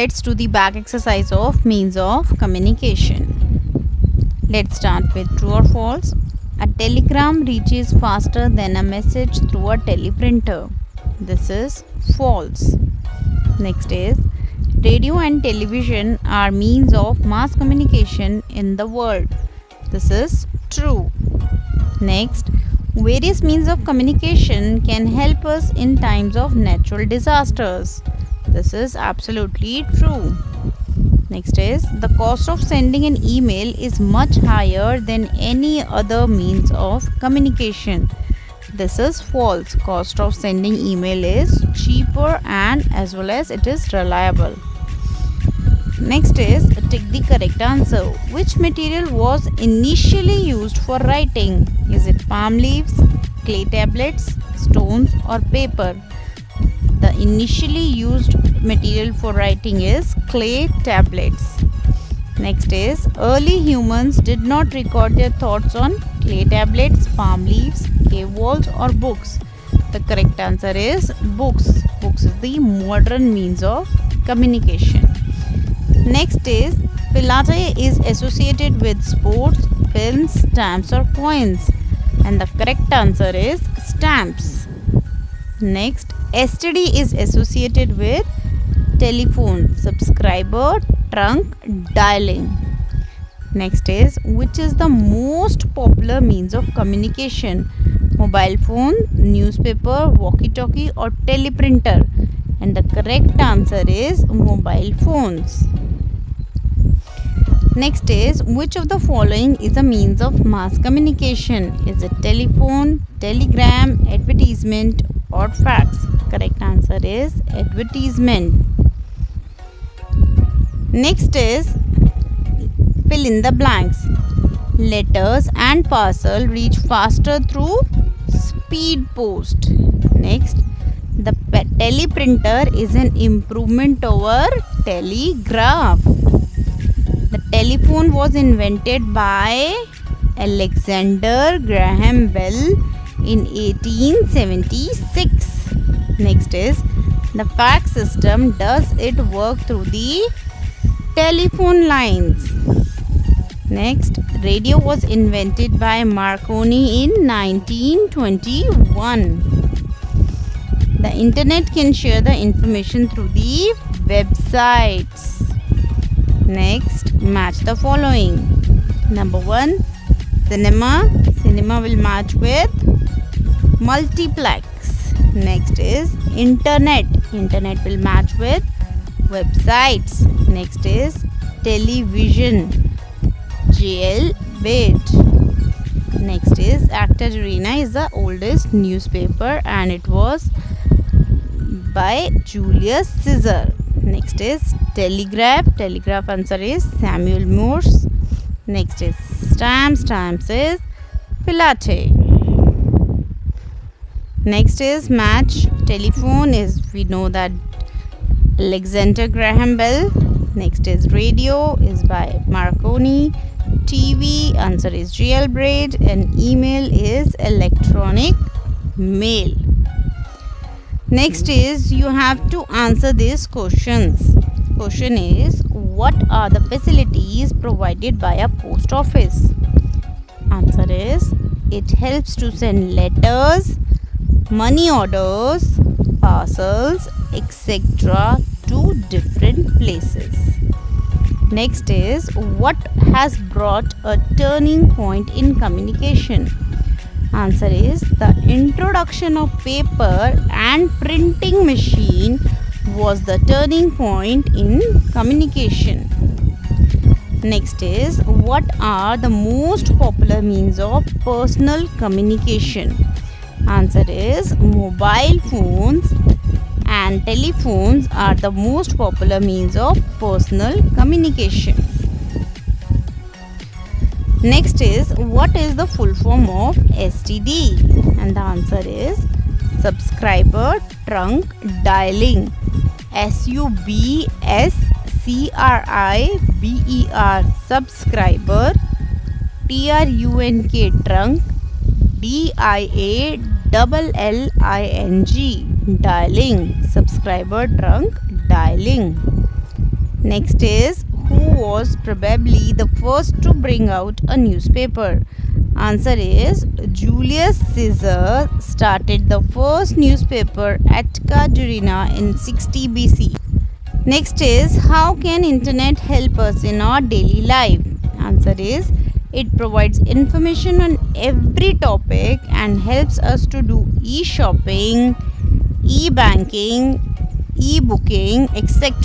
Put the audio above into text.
let's do the back exercise of means of communication. Let's start with true or false. A telegram reaches faster than a message through a teleprinter. This is false. Next is radio and television are means of mass communication in the world. This is true. Next, various means of communication can help us in times of natural disasters. This is absolutely true. Next is the cost of sending an email is much higher than any other means of communication. This is false. Cost of sending email is cheaper and as well as it is reliable. Next is take the correct answer. Which material was initially used for writing? Is it palm leaves, clay tablets, stones or paper? The initially used material for writing is clay tablets. Next is early humans did not record their thoughts on clay tablets, palm leaves, cave walls or books. The correct answer is books. Books is the modern means of communication. Next is philately is associated with sports, films, stamps or coins. And the correct answer is stamps. Next, STD is associated with telephone, subscriber, trunk, dialing. Next is which is the most popular means of communication? Mobile phone, newspaper, walkie-talkie or teleprinter? And the correct answer is mobile phones. Next is which of the following is a means of mass communication? Is it telephone, telegram, advertisement or fax? Correct answer is advertisement. Next is fill in the blanks. Letters and parcel reach faster through speed post. Next, the teleprinter is an improvement over telegraph. The telephone was invented by Alexander Graham Bell in 1876. Next is the fax system. Does it work through the telephone lines? Next, radio was invented by Marconi in 1921. The internet can share the information through the websites. Next, match the following. Number 1, cinema. Cinema will match with multiplex. Next is internet. Internet will match with websites. Next is television. Jailbait. Next is Actors Arena is the oldest newspaper and it was by Julius Caesar. Next is telegraph. Telegraph answer is Samuel Morse. Next is stamps. Stamps is philately. Next is match. Telephone is we know that Alexander Graham Bell. Next is radio is by Marconi. TV answer is jailbait and email is electronic mail. Next is you have to answer these questions. Question is what are the facilities provided by a post office? Answer is it helps to send letters, money orders, parcels, etc. to different places. Next is what has brought a turning point in communication? Answer is the introduction of paper and printing machine was the turning point in communication. Next is what are the most popular means of personal communication? Answer is mobile phones and telephones are the most popular means of personal communication. Next is what is the full form of STD? And the answer is subscriber trunk dialing. SUBSCRIBER subscriber, TRUNK trunk, DIALLING dialing, subscriber trunk dialing. Next is, who was probably the first to bring out a newspaper? Answer is, Julius Caesar started the first newspaper at Cadurina in 60 BC. Next is, how can internet help us in our daily life? Answer is, it provides information on every topic and helps us to do e-shopping, e-banking, e-booking, etc.